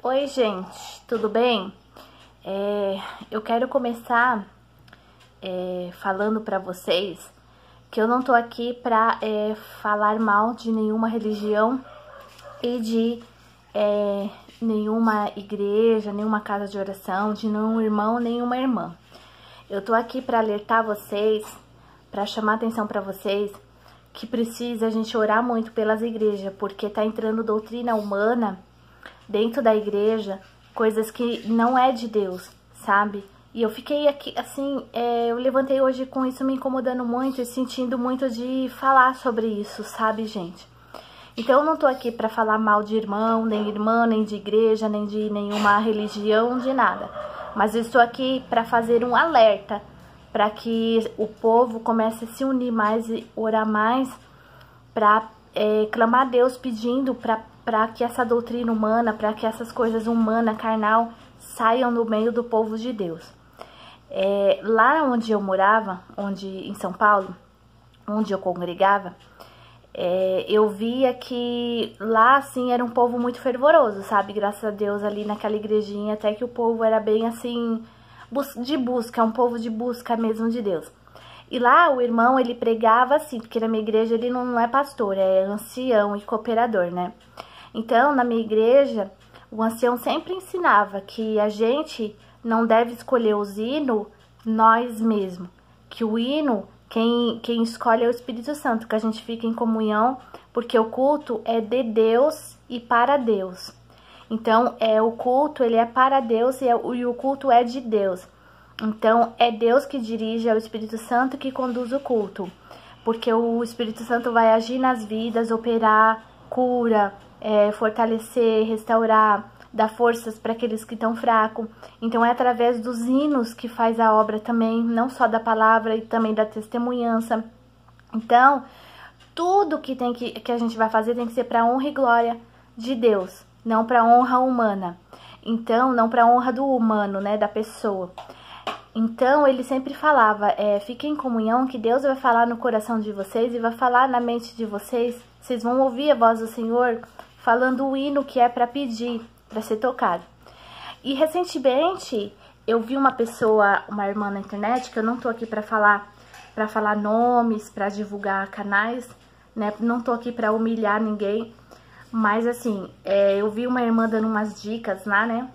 Oi, gente, tudo bem? Eu quero começar falando pra vocês que eu não tô aqui pra falar mal de nenhuma religião e de nenhuma igreja, nenhuma casa de oração, de nenhum irmão, nenhuma irmã. Eu tô aqui pra alertar vocês, pra chamar atenção pra vocês que precisa a gente orar muito pelas igrejas, porque tá entrando doutrina humana dentro da igreja, coisas que não é de Deus, sabe? E eu fiquei aqui, assim, eu levantei hoje com isso me incomodando muito e sentindo muito de falar sobre isso, sabe, gente? Então eu não tô aqui pra falar mal de irmão, nem irmã, nem de igreja, nem de nenhuma religião, de nada. Mas eu estou aqui pra fazer um alerta, para que o povo comece a se unir mais e orar mais, pra clamar a Deus pedindo para que essa doutrina humana, para que essas coisas humanas, carnal, saiam do meio do povo de Deus. Lá onde eu morava, em São Paulo, onde eu congregava, eu via que lá, assim, era um povo muito fervoroso, sabe? Graças a Deus, ali naquela igrejinha, até que o povo era bem, assim, de busca, um povo de busca mesmo de Deus. E lá o irmão, ele pregava assim, porque na minha igreja ele não é pastor, é ancião e cooperador, né? Então, na minha igreja, o ancião sempre ensinava que a gente não deve escolher os hinos nós mesmos. Que o hino, quem escolhe é o Espírito Santo, que a gente fica em comunhão, porque o culto é de Deus e para Deus. Então, o culto, ele é para Deus e o culto é de Deus. Então, é Deus que dirige, é o Espírito Santo que conduz o culto. Porque o Espírito Santo vai agir nas vidas, operar, cura, fortalecer, restaurar, dar forças para aqueles que estão fracos. Então, é através dos hinos que faz a obra também, não só da palavra e também da testemunhança. Então, tudo que a gente vai fazer tem que ser para honra e glória de Deus, não para honra humana. Então, não para honra do humano, né, da pessoa. Então, ele sempre falava, fiquem em comunhão que Deus vai falar no coração de vocês e vai falar na mente de vocês. Vocês vão ouvir a voz do Senhor falando o hino que é para pedir, para ser tocado. E recentemente, eu vi uma pessoa, uma irmã na internet, que eu não tô aqui para falar nomes, para divulgar canais, né? Não tô aqui para humilhar ninguém, mas assim, eu vi uma irmã dando umas dicas lá, né?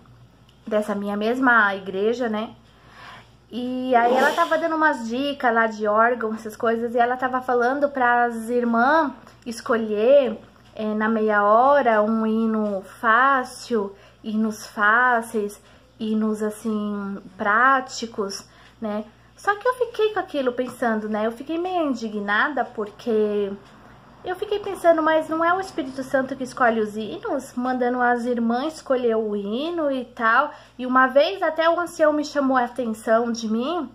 Dessa minha mesma igreja, né? E aí ela tava dando umas dicas lá de órgão, essas coisas, e ela tava falando para as irmãs escolher na meia hora um hino fácil, hinos fáceis, hinos assim práticos, né? Só que eu fiquei com aquilo pensando, né? Eu fiquei meio indignada porque eu fiquei pensando, mas não é o Espírito Santo que escolhe os hinos, mandando as irmãs escolher o hino e tal. E uma vez até o ancião me chamou a atenção de mim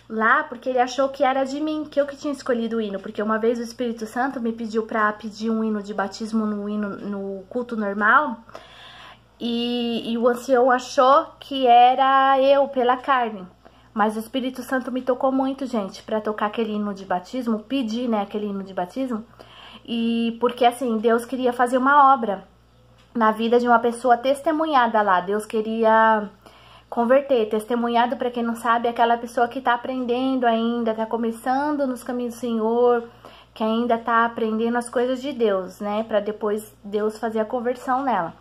lá, porque ele achou que era de mim, que eu que tinha escolhido o hino. Porque uma vez o Espírito Santo me pediu para pedir um hino de batismo no culto normal. E o ancião achou que era eu, pela carne. Mas o Espírito Santo me tocou muito, gente, para tocar aquele hino de batismo, pedir, né, aquele hino de batismo. E porque, assim, Deus queria fazer uma obra na vida de uma pessoa testemunhada lá. Deus queria converter. Testemunhado, para quem não sabe, é aquela pessoa que tá aprendendo ainda, tá começando nos caminhos do Senhor, que ainda tá aprendendo as coisas de Deus, né, para depois Deus fazer a conversão nela.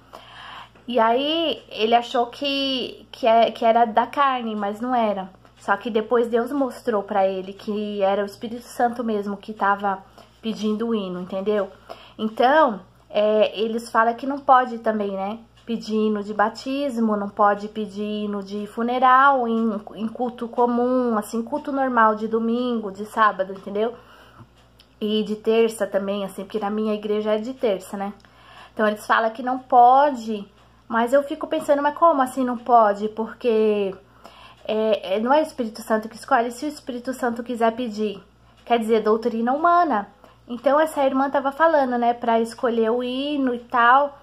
E aí, ele achou que era da carne, mas não era. Só que depois Deus mostrou pra ele que era o Espírito Santo mesmo que tava pedindo o hino, entendeu? Então, eles falam que não pode também, né? Pedir hino de batismo, não pode pedir hino de funeral em culto comum, assim, culto normal de domingo, de sábado, entendeu? E de terça também, assim, porque na minha igreja é de terça, né? Então, eles falam que não pode, mas eu fico pensando, mas como assim não pode? Porque não é o Espírito Santo que escolhe, se o Espírito Santo quiser pedir, quer dizer, doutrina humana. Então, essa irmã tava falando, né, pra escolher o hino e tal.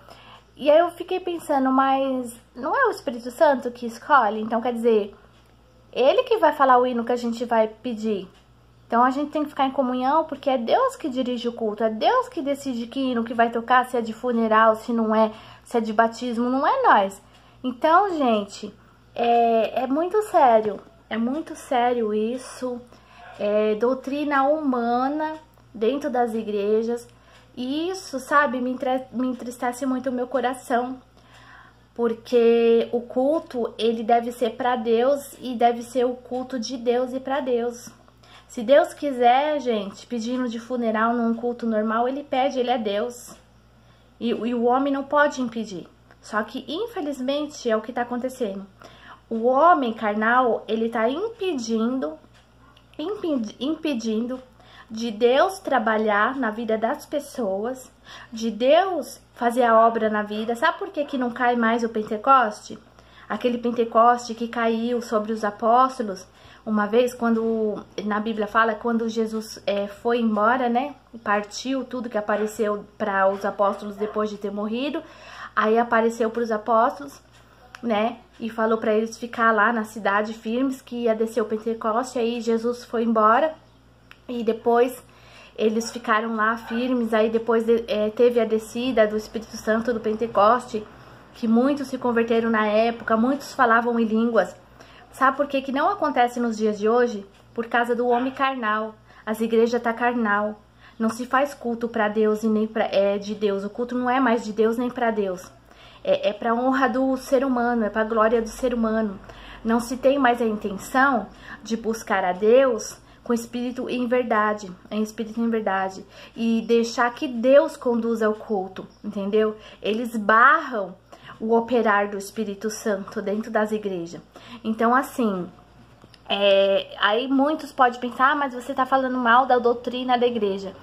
E aí eu fiquei pensando, mas não é o Espírito Santo que escolhe? Então, quer dizer, ele que vai falar o hino que a gente vai pedir. Então a gente tem que ficar em comunhão, porque é Deus que dirige o culto, é Deus que decide que hino que vai tocar, se é de funeral, se não é, se é de batismo, não é nós. Então, gente, é muito sério isso, doutrina humana dentro das igrejas, e isso, sabe, me entristece muito o meu coração, porque o culto, ele deve ser para Deus e deve ser o culto de Deus e para Deus. Se Deus quiser, gente, pedindo de funeral num culto normal, ele pede, ele é Deus. E o homem não pode impedir. Só que, infelizmente, é o que está acontecendo. O homem carnal, ele está impedindo de Deus trabalhar na vida das pessoas, de Deus fazer a obra na vida. Sabe por que não cai mais o Pentecoste? Aquele Pentecoste que caiu sobre os apóstolos, uma vez, quando na Bíblia fala, quando Jesus foi embora, né, partiu, tudo que apareceu para os apóstolos depois de ter morrido, aí apareceu para os apóstolos, né, e falou para eles ficar lá na cidade firmes, que ia descer o Pentecoste. Aí Jesus foi embora, e depois eles ficaram lá firmes. Aí depois teve a descida do Espírito Santo do Pentecoste, que muitos se converteram na época, muitos falavam em línguas. Sabe por que não acontece nos dias de hoje? Por causa do homem carnal. As igrejas tá carnal. Não se faz culto para Deus e nem de Deus. O culto não é mais de Deus nem para Deus. É para honra do ser humano, é para glória do ser humano. Não se tem mais a intenção de buscar a Deus com espírito em verdade, e deixar que Deus conduza o culto, entendeu? Eles barram o operar do Espírito Santo dentro das igrejas. Então, assim, aí muitos podem pensar, mas você tá falando mal da doutrina da igreja.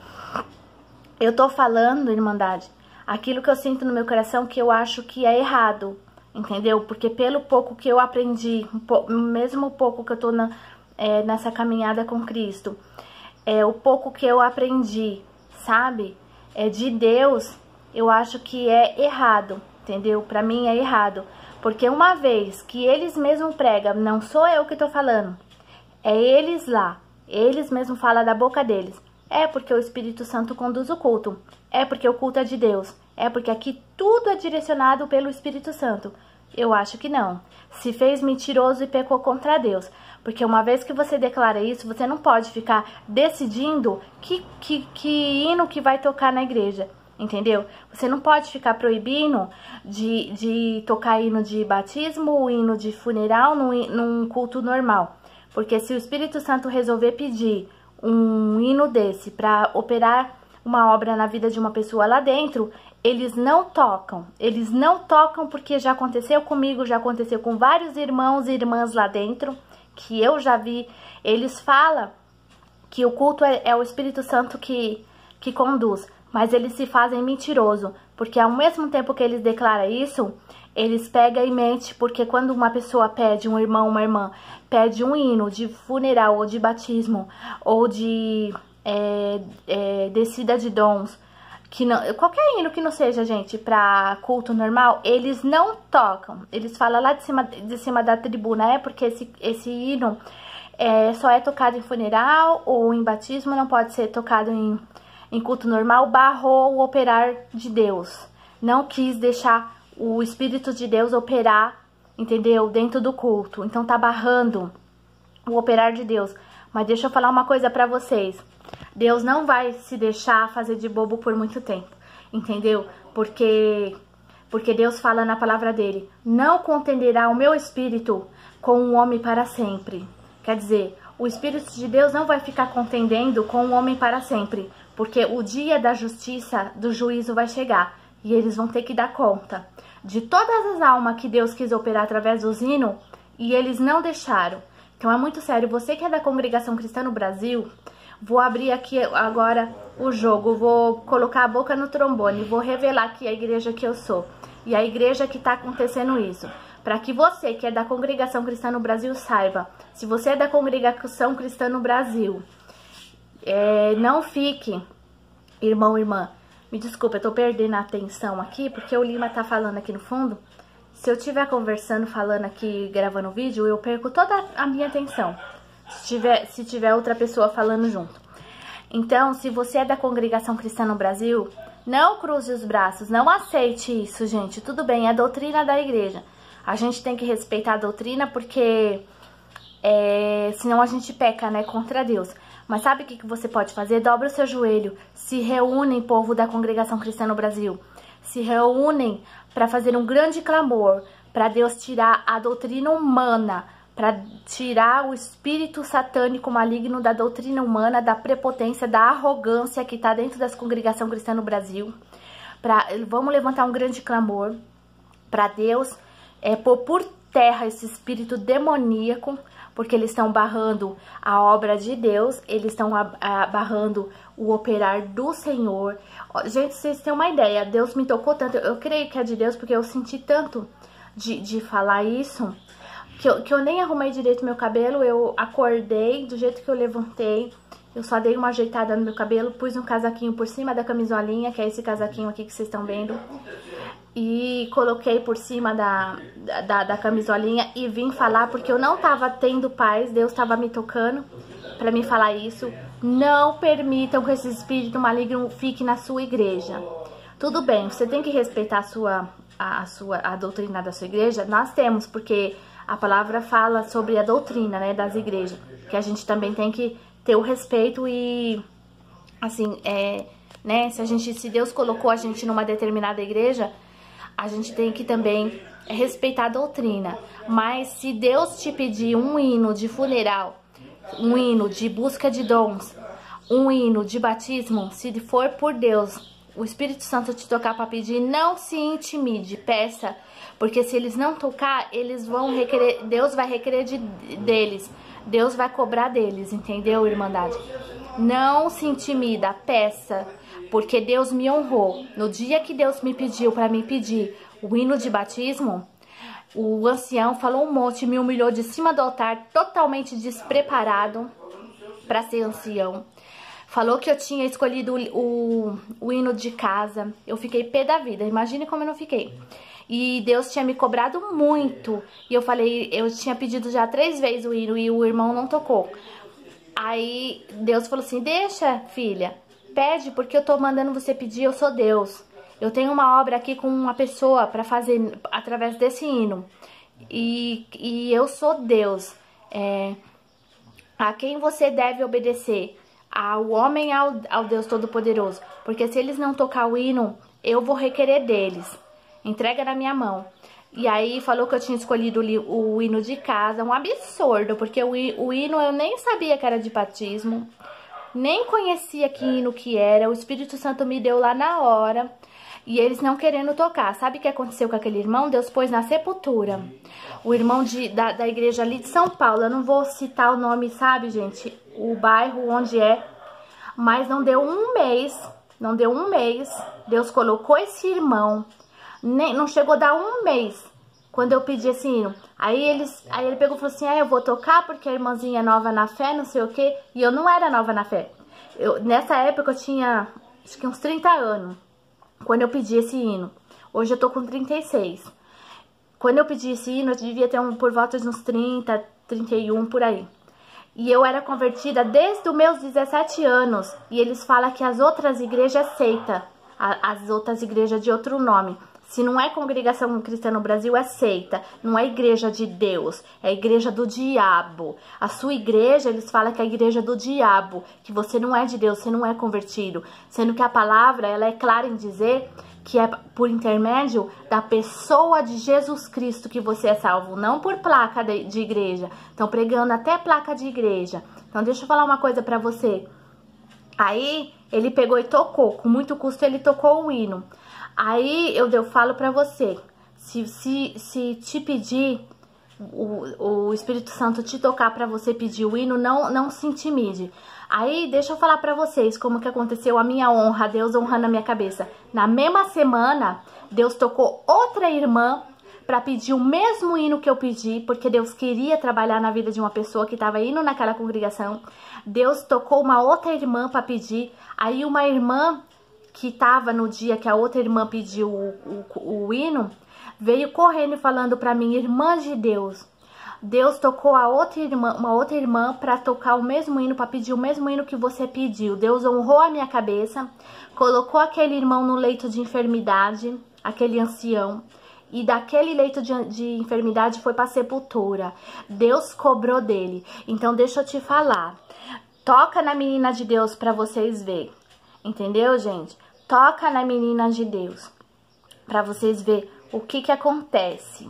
Eu tô falando, Irmandade, aquilo que eu sinto no meu coração, que eu acho que é errado, entendeu? Porque pelo pouco que eu aprendi, mesmo o pouco que eu tô nessa caminhada com Cristo, o pouco que eu aprendi, sabe, de Deus, eu acho que é errado, entendeu? Pra mim é errado, porque uma vez que eles mesmos pregam, não sou eu que tô falando, é eles lá, eles mesmos falam da boca deles, é porque o Espírito Santo conduz o culto, é porque o culto é de Deus, é porque aqui tudo é direcionado pelo Espírito Santo. Eu acho que não. Se fez mentiroso e pecou contra Deus. Porque uma vez que você declara isso, você não pode ficar decidindo que hino que vai tocar na igreja. Entendeu? Você não pode ficar proibindo de tocar hino de batismo, hino de funeral num culto normal. Porque se o Espírito Santo resolver pedir um hino desse para operar uma obra na vida de uma pessoa lá dentro, eles não tocam porque já aconteceu comigo, já aconteceu com vários irmãos e irmãs lá dentro, que eu já vi. Eles falam que o culto é o Espírito Santo que conduz, mas eles se fazem mentiroso, porque ao mesmo tempo que eles declaram isso, eles pegam em mente, porque quando uma pessoa pede, um irmão, uma irmã, pede um hino de funeral ou de batismo, ou de descida de dons, que não, qualquer hino que não seja, gente, para culto normal, eles não tocam. Eles falam lá de cima da tribuna, porque esse hino só é tocado em funeral ou em batismo, não pode ser tocado em culto normal. Barrou o operar de Deus. Não quis deixar o Espírito de Deus operar, entendeu? Dentro do culto. Então tá barrando o operar de Deus. Mas deixa eu falar uma coisa pra vocês. Deus não vai se deixar fazer de bobo por muito tempo, entendeu? Porque Deus fala na palavra dele, não contenderá o meu espírito com o homem para sempre. Quer dizer, o Espírito de Deus não vai ficar contendendo com o homem para sempre, porque o dia da justiça, do juízo vai chegar, e eles vão ter que dar conta de todas as almas que Deus quis operar através dos hinos, e eles não deixaram. Então é muito sério. Você que é da Congregação Cristã no Brasil, vou abrir aqui agora o jogo, vou colocar a boca no trombone, vou revelar aqui a igreja que eu sou e a igreja que está acontecendo isso, para que você que é da Congregação Cristã no Brasil saiba. Se você é da Congregação Cristã no Brasil, não fique, irmão, irmã, me desculpa, eu tô perdendo a atenção aqui, porque o Lima tá falando aqui no fundo. Se eu estiver conversando, falando aqui, gravando vídeo, eu perco toda a minha atenção. se tiver outra pessoa falando junto. Então, se você é da Congregação Cristã no Brasil, não cruze os braços, não aceite isso, gente. Tudo bem, é a doutrina da igreja. A gente tem que respeitar a doutrina porque senão a gente peca, né, contra Deus. Mas sabe o que você pode fazer? Dobra o seu joelho, se reúnem, povo da Congregação Cristã no Brasil. Se reúnem para fazer um grande clamor, para Deus tirar a doutrina humana, para tirar o espírito satânico maligno da doutrina humana, da prepotência, da arrogância que está dentro das Congregação Cristã no Brasil. Vamos levantar um grande clamor para Deus pôr por terra esse espírito demoníaco, porque eles estão barrando a obra de Deus, eles estão barrando o operar do Senhor. Gente, vocês têm uma ideia, Deus me tocou tanto, eu creio que é de Deus, porque eu senti tanto de falar isso, que eu nem arrumei direito meu cabelo. Eu acordei, do jeito que eu levantei, eu só dei uma ajeitada no meu cabelo, pus um casaquinho por cima da camisolinha, que é esse casaquinho aqui que vocês estão vendo, e coloquei por cima da camisolinha e vim falar, porque eu não tava tendo paz, Deus tava me tocando pra me falar isso. Não permitam que esse espírito maligno fique na sua igreja. Tudo bem, você tem que respeitar a doutrina da sua igreja, nós temos, porque a palavra fala sobre a doutrina, né, das igrejas, que a gente também tem que ter o respeito e, assim, né, se Deus colocou a gente numa determinada igreja, a gente tem que também respeitar a doutrina. Mas se Deus te pedir um hino de funeral, um hino de busca de dons, um hino de batismo, se for por Deus, o Espírito Santo te tocar para pedir, não se intimide, peça, porque se eles não tocar, eles vão requerer, Deus vai requerer deles, Deus vai cobrar deles, entendeu, Irmandade? Não se intimida, peça, porque Deus me honrou. No dia que Deus me pediu para me pedir o hino de batismo, o ancião falou um monte, me humilhou de cima do altar, totalmente despreparado para ser ancião. Falou que eu tinha escolhido o hino de casa. Eu fiquei pé da vida, imagine como eu não fiquei. E Deus tinha me cobrado muito. E eu falei, eu tinha pedido já 3 vezes o hino e o irmão não tocou. Aí Deus falou assim, deixa, filha, pede, porque eu tô mandando você pedir, eu sou Deus. Eu tenho uma obra aqui com uma pessoa para fazer através desse hino. E eu sou Deus. A quem você deve obedecer? Ao homem, ao Deus Todo-Poderoso. Porque se eles não tocar o hino, eu vou requerer deles. Entrega na minha mão. E aí falou que eu tinha escolhido o hino de casa. Um absurdo, porque o hino eu nem sabia que era de batismo. Nem conhecia que hino que era. O Espírito Santo me deu lá na hora. E eles não querendo tocar. Sabe o que aconteceu com aquele irmão? Deus pôs na sepultura. O irmão da igreja ali de São Paulo. Eu não vou citar o nome, sabe, gente? O bairro onde é. Mas não deu um mês. Não deu um mês. Deus colocou esse irmão. Não chegou a dar um mês. Quando eu pedi esse hino. Aí ele pegou e falou assim, eu vou tocar porque a irmãzinha é nova na fé, não sei o quê. E eu não era nova na fé. Nessa época eu tinha, acho que uns 30 anos. Quando eu pedi esse hino. Hoje eu tô com 36. Quando eu pedi esse hino, eu devia ter por volta de uns 30, 31, por aí. E eu era convertida desde os meus 17 anos. E eles falam que as outras igrejas seita. As outras igrejas de outro nome. Se não é Congregação Cristã no Brasil, é seita. Não é igreja de Deus, é igreja do diabo. A sua igreja, eles falam que é a igreja do diabo, que você não é de Deus, você não é convertido. Sendo que a palavra, ela é clara em dizer que é por intermédio da pessoa de Jesus Cristo que você é salvo, não por placa de igreja. Estão pregando até placa de igreja. Então deixa eu falar uma coisa pra você. Aí ele pegou e tocou, com muito custo ele tocou o hino. Aí eu falo pra você, se te pedir, o Espírito Santo te tocar pra você pedir o hino, não se intimide. Aí deixa eu falar pra vocês como que aconteceu a minha honra, Deus honrando a minha cabeça. Na mesma semana, Deus tocou outra irmã pra pedir o mesmo hino que eu pedi, porque Deus queria trabalhar na vida de uma pessoa que estava indo naquela congregação. Deus tocou uma outra irmã pra pedir, aí uma irmã que estava no dia que a outra irmã pediu o hino, veio correndo e falando pra mim, irmã de Deus, Deus tocou a outra irmã, uma outra irmã para tocar o mesmo hino, para pedir o mesmo hino que você pediu. Deus honrou a minha cabeça, colocou aquele irmão no leito de enfermidade, aquele ancião, e daquele leito de enfermidade foi para sepultura. Deus cobrou dele. Então deixa eu te falar. Toca na menina de Deus para vocês verem. Entendeu, gente? Toca na menina de Deus para vocês verem o que acontece.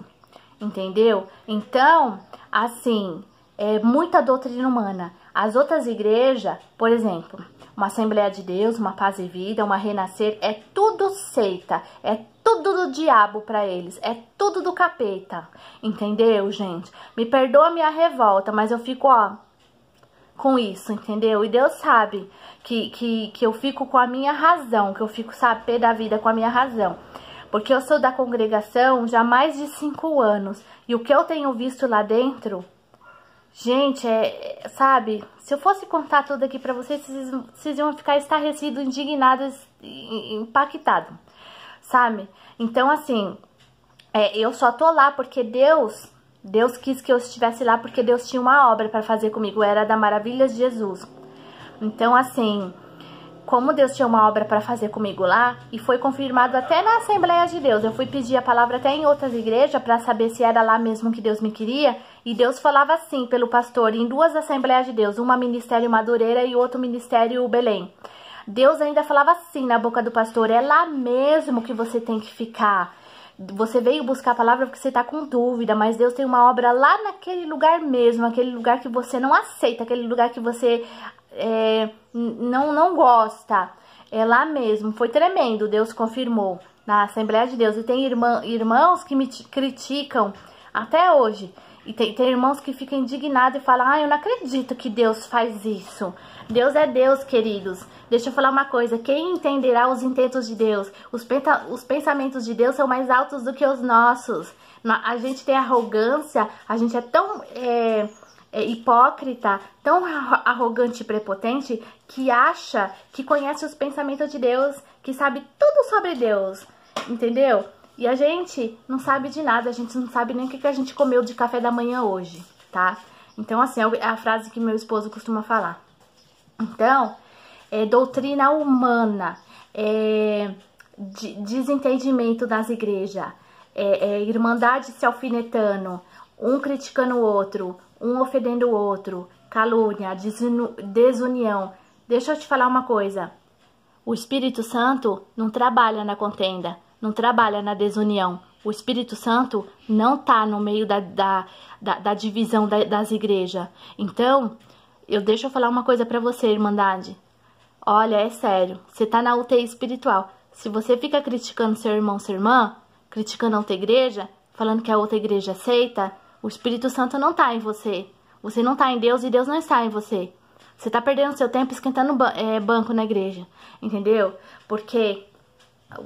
Entendeu? Então, assim, é muita doutrina humana. As outras igrejas, por exemplo, uma Assembleia de Deus, uma Paz e Vida, uma Renascer, é tudo seita, é tudo do diabo para eles, é tudo do capeta. Entendeu, gente? Me perdoa a minha revolta, mas eu fico, ó, com isso, entendeu? E Deus sabe que eu fico com a minha razão, que eu fico saber da vida com a minha razão. Porque eu sou da congregação já há mais de 5 anos. E o que eu tenho visto lá dentro, gente, sabe? Se eu fosse contar tudo aqui pra vocês, vocês iam ficar estarrecidos, indignados, impactados, sabe? Então, assim, eu só tô lá porque Deus quis que eu estivesse lá, porque Deus tinha uma obra pra fazer comigo. Era da Maravilhas de Jesus. Então, assim, como Deus tinha uma obra para fazer comigo lá, e foi confirmado até na Assembleia de Deus. Eu fui pedir a palavra até em outras igrejas para saber se era lá mesmo que Deus me queria, e Deus falava assim pelo pastor em 2 Assembleias de Deus, uma Ministério Madureira e outro Ministério Belém. Deus ainda falava assim na boca do pastor: é lá mesmo que você tem que ficar. Você veio buscar a palavra porque você está com dúvida, mas Deus tem uma obra lá naquele lugar mesmo, aquele lugar que você não aceita, aquele lugar que você não gosta. É lá mesmo. Foi tremendo, Deus confirmou na Assembleia de Deus. E tem irmãos que me criticam até hoje. E tem irmãos que ficam indignados e falam: eu não acredito que Deus faz isso. Deus é Deus, queridos. Deixa eu falar uma coisa: quem entenderá os intentos de Deus? Os pensamentos de Deus são mais altos do que os nossos. A gente tem arrogância, a gente é tão hipócrita, tão arrogante e prepotente, que acha que conhece os pensamentos de Deus, que sabe tudo sobre Deus, entendeu? E a gente não sabe de nada, a gente não sabe nem o que a gente comeu de café da manhã hoje, tá? Então, assim, é a frase que meu esposo costuma falar. Então, doutrina humana, desentendimento das igrejas, irmandade se alfinetando, um criticando o outro, um ofendendo o outro, calúnia, desunião. Deixa eu te falar uma coisa: o Espírito Santo não trabalha na contenda, não trabalha na desunião. O Espírito Santo não tá no meio da divisão das igrejas. Então, deixa eu falar uma coisa pra você, irmandade. Olha, é sério, você tá na UTI espiritual. Se você fica criticando seu irmão, sua irmã, criticando a outra igreja, falando que a outra igreja aceita, o Espírito Santo não tá em você. Você não tá em Deus e Deus não está em você. Você tá perdendo seu tempo esquentando banco na igreja, entendeu? Porque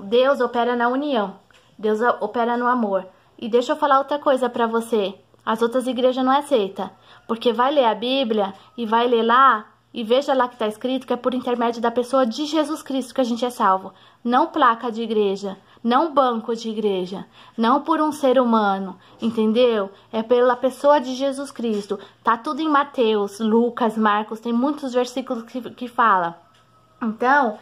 Deus opera na união, Deus opera no amor. E deixa eu falar outra coisa pra você: as outras igrejas não aceitam, porque vai ler a Bíblia e vai ler lá e veja lá que tá escrito que é por intermédio da pessoa de Jesus Cristo que a gente é salvo. Não placa de igreja, não banco de igreja, não por um ser humano, entendeu? É pela pessoa de Jesus Cristo. Tá tudo em Mateus, Lucas, Marcos, tem muitos versículos que fala. Então,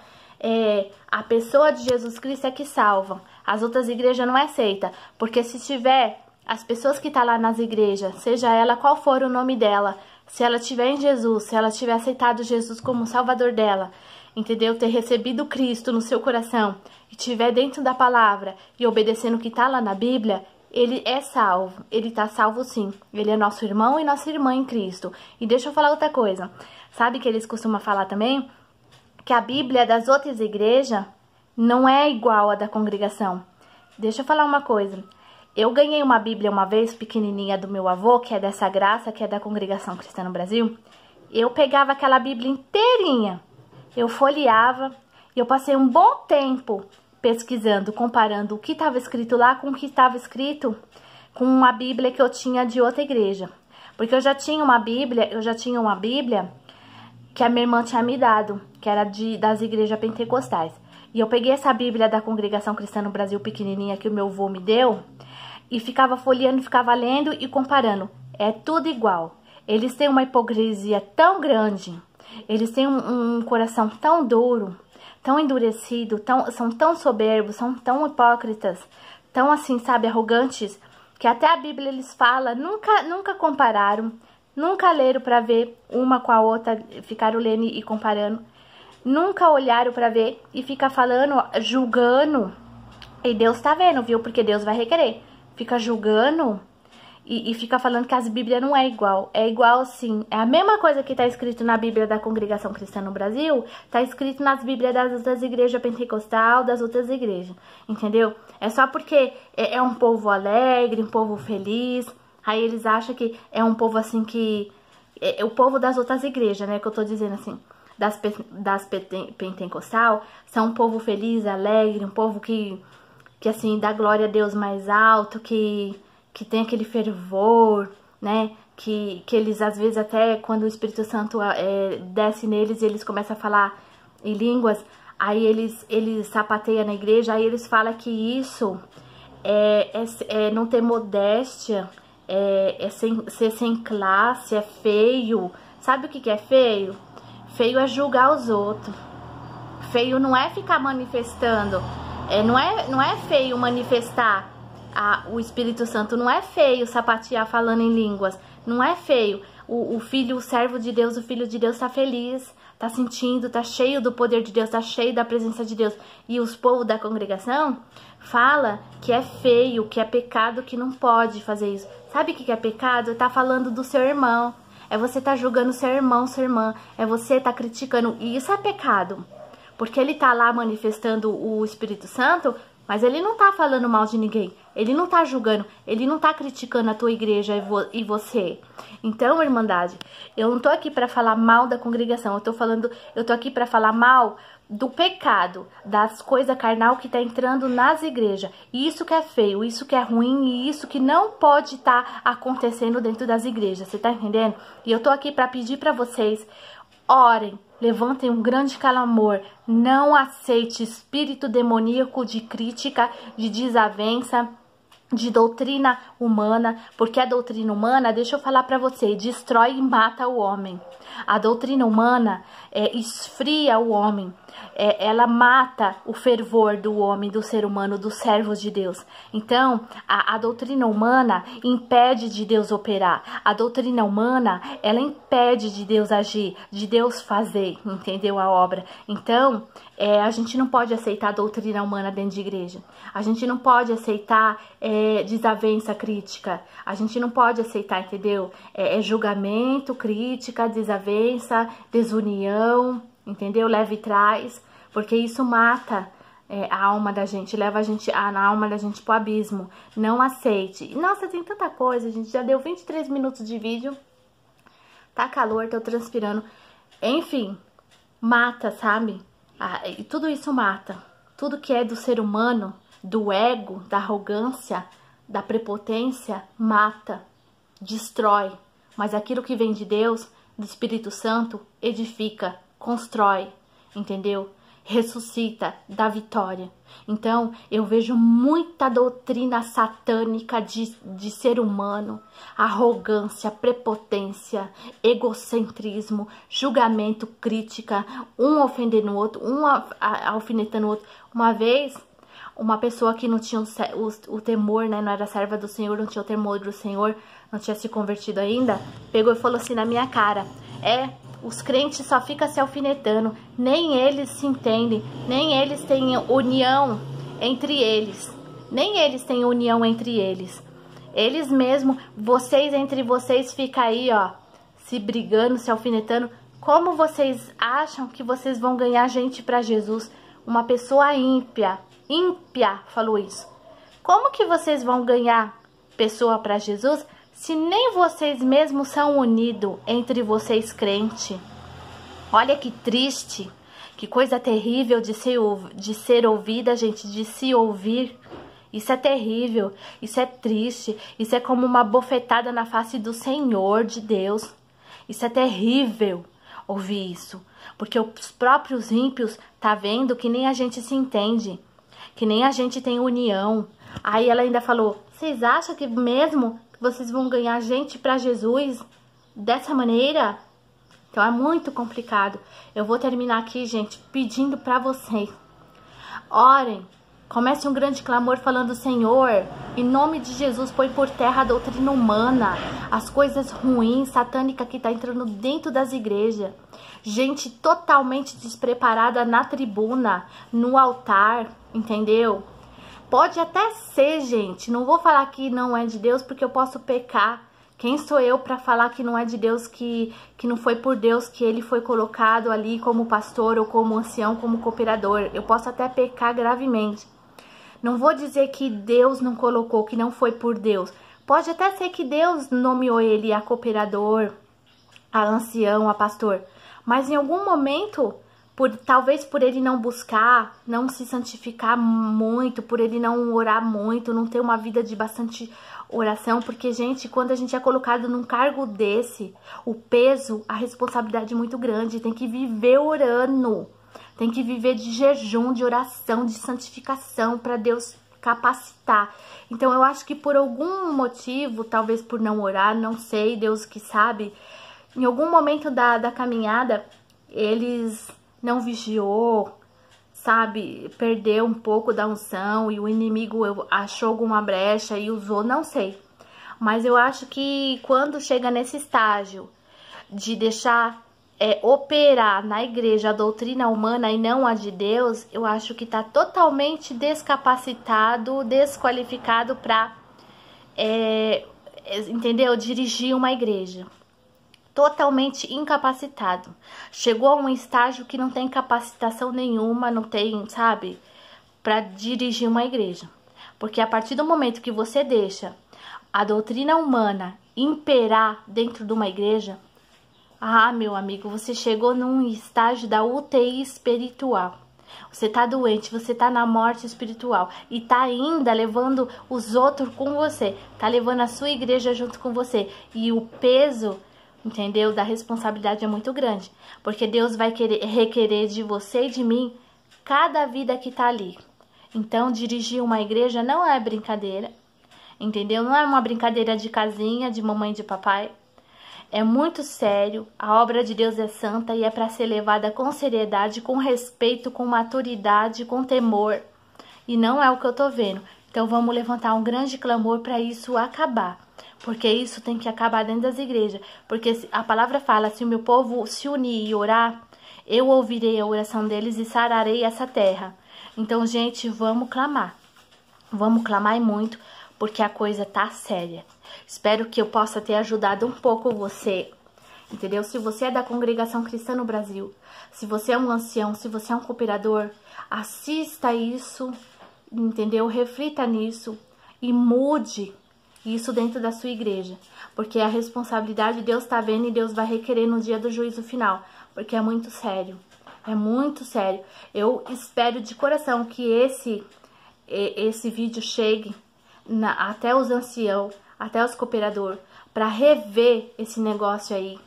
a pessoa de Jesus Cristo é que salva. As outras igrejas não aceitam, porque se tiver as pessoas que tá lá nas igrejas, seja ela qual for o nome dela, se ela tiver em Jesus, se ela tiver aceitado Jesus como Salvador dela, entendeu? Ter recebido Cristo no seu coração e tiver dentro da palavra e obedecendo o que tá lá na Bíblia, ele é salvo. Ele tá salvo sim. Ele é nosso irmão e nossa irmã em Cristo. E deixa eu falar outra coisa. Sabe que eles costumam falar também? Que a Bíblia das outras igrejas não é igual à da congregação. Deixa eu falar uma coisa. Eu ganhei uma Bíblia uma vez, pequenininha, do meu avô, que é dessa graça, que é da Congregação Cristã no Brasil. Eu pegava aquela Bíblia inteirinha, eu folheava, e eu passei um bom tempo pesquisando, comparando o que estava escrito lá com o que estava escrito com uma Bíblia que eu tinha de outra igreja. Porque eu já tinha uma Bíblia que a minha irmã tinha me dado, que era das igrejas pentecostais. E eu peguei essa Bíblia da Congregação Cristã no Brasil pequenininha que o meu avô me deu e ficava folheando, ficava lendo e comparando. É tudo igual. Eles têm uma hipocrisia tão grande, eles têm um coração tão duro, tão endurecido, são tão soberbos, são tão hipócritas, tão assim, sabe, arrogantes, que até a Bíblia eles falam, nunca compararam, nunca leram para ver uma com a outra, ficaram lendo e comparando, nunca olharam para ver e fica falando, julgando, e Deus tá vendo, viu, porque Deus vai requerer, fica julgando e fica falando que as Bíblias não é igual sim, é a mesma coisa que tá escrito na Bíblia da Congregação Cristã no Brasil, tá escrito nas Bíblias das outras igrejas pentecostal, das outras igrejas, entendeu? É só porque é um povo alegre, um povo feliz, aí eles acham que é um povo assim que, é o povo das outras igrejas, né, que eu tô dizendo assim, das pentecostal, são um povo feliz, alegre, um povo que assim, dá glória a Deus mais alto, que tem aquele fervor, né, que eles às vezes até quando o Espírito Santo desce neles, eles começam a falar em línguas, aí eles sapateiam na igreja, aí eles falam que isso é não ter modéstia, ser sem classe, é feio. Sabe o que é feio? Feio é julgar os outros. Feio não é ficar manifestando, não é feio manifestar o Espírito Santo, não é feio sapatear falando em línguas, não é feio. O filho, o servo de Deus, o filho de Deus tá feliz, tá sentindo, tá cheio do poder de Deus, tá cheio da presença de Deus. E os povos da congregação fala que é feio, que é pecado, que não pode fazer isso. Sabe o que é pecado? Tá falando do seu irmão, é você tá julgando seu irmão, sua irmã, é você tá criticando, e isso é pecado. Porque ele tá lá manifestando o Espírito Santo, mas ele não tá falando mal de ninguém, ele não tá julgando, ele não tá criticando a tua igreja e você. Então, irmandade, eu não tô aqui para falar mal da congregação, eu tô aqui para falar mal do pecado, das coisas carnal que tá entrando nas igrejas. Isso que é feio, isso que é ruim e isso que não pode estar acontecendo dentro das igrejas, você tá entendendo? E eu tô aqui para pedir para vocês, orem, levantem um grande clamor, não aceite espírito demoníaco de crítica, de desavença, de doutrina humana, porque a doutrina humana, deixa eu falar para você, destrói e mata o homem. A doutrina humana esfria o homem, ela mata o fervor do homem, do ser humano, dos servos de Deus. Então, a doutrina humana impede de Deus operar. A doutrina humana, ela impede de Deus agir, de Deus fazer, entendeu? A obra. Então, a gente não pode aceitar a doutrina humana dentro de igreja. A gente não pode aceitar desavença crítica. A gente não pode aceitar, entendeu? Julgamento, crítica, desavença, desunião, entendeu? Leva e traz, porque isso mata a alma da gente, leva a alma da gente pro abismo. Não aceite. Nossa, tem tanta coisa, gente. Já deu 23 minutos de vídeo. Tá calor, tô transpirando. Enfim, mata, sabe? E tudo isso mata. Tudo que é do ser humano, do ego, da arrogância, da prepotência, mata, destrói. Mas aquilo que vem de Deus, do Espírito Santo, edifica, constrói, entendeu? Ressuscita, dá vitória. Então, eu vejo muita doutrina satânica de ser humano, arrogância, prepotência, egocentrismo, julgamento, crítica, um ofendendo o outro, um alfinetando o outro. Uma vez, uma pessoa que não tinha o temor, né, não era serva do Senhor, não tinha o temor do Senhor, não tinha se convertido ainda, pegou e falou assim na minha cara, os crentes só ficam se alfinetando, nem eles se entendem, nem eles têm união entre eles, eles mesmos, vocês entre vocês ficam aí, ó, se brigando, se alfinetando. Como vocês acham que vocês vão ganhar gente para Jesus? Uma pessoa ímpia falou isso. Como que vocês vão ganhar pessoa para Jesus se nem vocês mesmos são unidos entre vocês crentes? Olha que triste, que coisa terrível de ser ouvida, gente, de se ouvir. Isso é terrível, isso é triste, isso é como uma bofetada na face do Senhor, de Deus. Isso é terrível ouvir isso, porque os próprios ímpios tá vendo que nem a gente se entende, que nem a gente tem união. Aí ela ainda falou, vocês acham que mesmo que vocês vão ganhar gente para Jesus dessa maneira? Então é muito complicado. Eu vou terminar aqui, gente, pedindo para vocês. Orem. Comece um grande clamor falando: Senhor, em nome de Jesus, põe por terra a doutrina humana, as coisas ruins, satânicas que tá entrando dentro das igrejas. Gente totalmente despreparada na tribuna, no altar, entendeu? Pode até ser, gente, não vou falar que não é de Deus, porque eu posso pecar. Quem sou eu para falar que não é de Deus, que não foi por Deus que ele foi colocado ali como pastor ou como ancião, como cooperador? Eu posso até pecar gravemente. Não vou dizer que Deus não colocou, que não foi por Deus. Pode até ser que Deus nomeou ele a cooperador, a ancião, a pastor. Mas em algum momento, talvez por ele não buscar, não se santificar muito, por ele não orar muito, não ter uma vida de bastante oração. Porque, gente, quando a gente é colocado num cargo desse, o peso, a responsabilidade é muito grande. Tem que viver orando. Tem que viver de jejum, de oração, de santificação para Deus capacitar. Então eu acho que por algum motivo, talvez por não orar, não sei, Deus que sabe, em algum momento da caminhada, eles não vigiou, sabe, perdeu um pouco da unção e o inimigo achou alguma brecha e usou, não sei. Mas eu acho que quando chega nesse estágio de deixar operar na igreja a doutrina humana e não a de Deus, eu acho que tá totalmente descapacitado, desqualificado para, entendeu? Dirigir uma igreja. Totalmente incapacitado. Chegou a um estágio que não tem capacitação nenhuma, não tem, sabe, para dirigir uma igreja. Porque a partir do momento que você deixa a doutrina humana imperar dentro de uma igreja, ah, meu amigo, você chegou num estágio da UTI espiritual. Você tá doente, você tá na morte espiritual e tá ainda levando os outros com você. Tá levando a sua igreja junto com você. E o peso, entendeu, da responsabilidade é muito grande. Porque Deus vai requerer de você e de mim cada vida que tá ali. Então, dirigir uma igreja não é brincadeira, entendeu? Não é uma brincadeira de casinha, de mamãe e de papai. É muito sério, a obra de Deus é santa e é para ser levada com seriedade, com respeito, com maturidade, com temor. E não é o que eu tô vendo. Então vamos levantar um grande clamor para isso acabar. Porque isso tem que acabar dentro das igrejas. Porque a palavra fala, se o meu povo se unir e orar, eu ouvirei a oração deles e sararei essa terra. Então, gente, vamos clamar. Vamos clamar e muito, porque a coisa tá séria. Espero que eu possa ter ajudado um pouco você, entendeu? Se você é da congregação cristã no Brasil, se você é um ancião, se você é um cooperador, assista isso, entendeu? Reflita nisso e mude isso dentro da sua igreja. Porque a responsabilidade Deus tá vendo e Deus vai requerer no dia do juízo final. Porque é muito sério, é muito sério. Eu espero de coração que esse vídeo chegue até os anciãos, até os cooperadores, para rever esse negócio aí,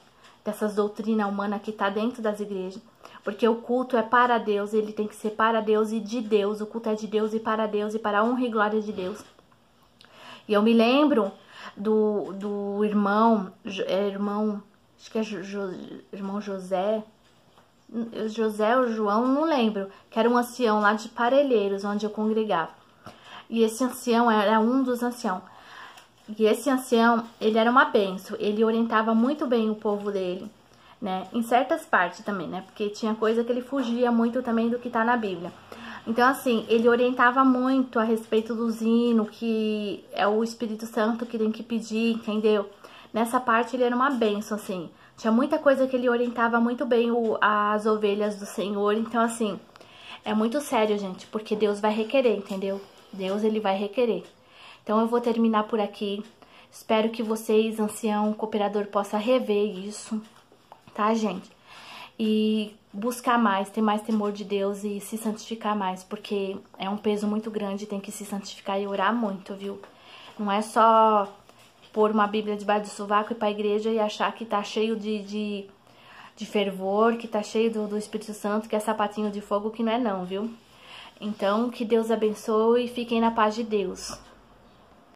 dessas doutrinas humanas que tá dentro das igrejas. Porque o culto é para Deus, ele tem que ser para Deus e de Deus. O culto é de Deus e para Deus e para a honra e glória de Deus. E eu me lembro do irmão, acho que é irmão José ou João, não lembro, que era um ancião lá de Parelheiros, onde eu congregava. E esse ancião era um dos anciãos. E esse ancião, ele era uma bênção, ele orientava muito bem o povo dele, né? Em certas partes também, né? Porque tinha coisa que ele fugia muito também do que tá na Bíblia. Então, assim, ele orientava muito a respeito do hino, que é o Espírito Santo que tem que pedir, entendeu? Nessa parte ele era uma bênção, assim. Tinha muita coisa que ele orientava muito bem as ovelhas do Senhor. Então, assim, é muito sério, gente, porque Deus vai requerer, entendeu? Deus, ele vai requerer. Então, eu vou terminar por aqui. Espero que vocês, ancião, cooperador, possam rever isso, tá, gente? E buscar mais, ter mais temor de Deus e se santificar mais, porque é um peso muito grande, tem que se santificar e orar muito, viu? Não é só pôr uma Bíblia debaixo do sovaco e ir pra igreja e achar que tá cheio de fervor, que tá cheio do Espírito Santo, que é sapatinho de fogo, que não é não, viu? Então, que Deus abençoe e fiquem na paz de Deus.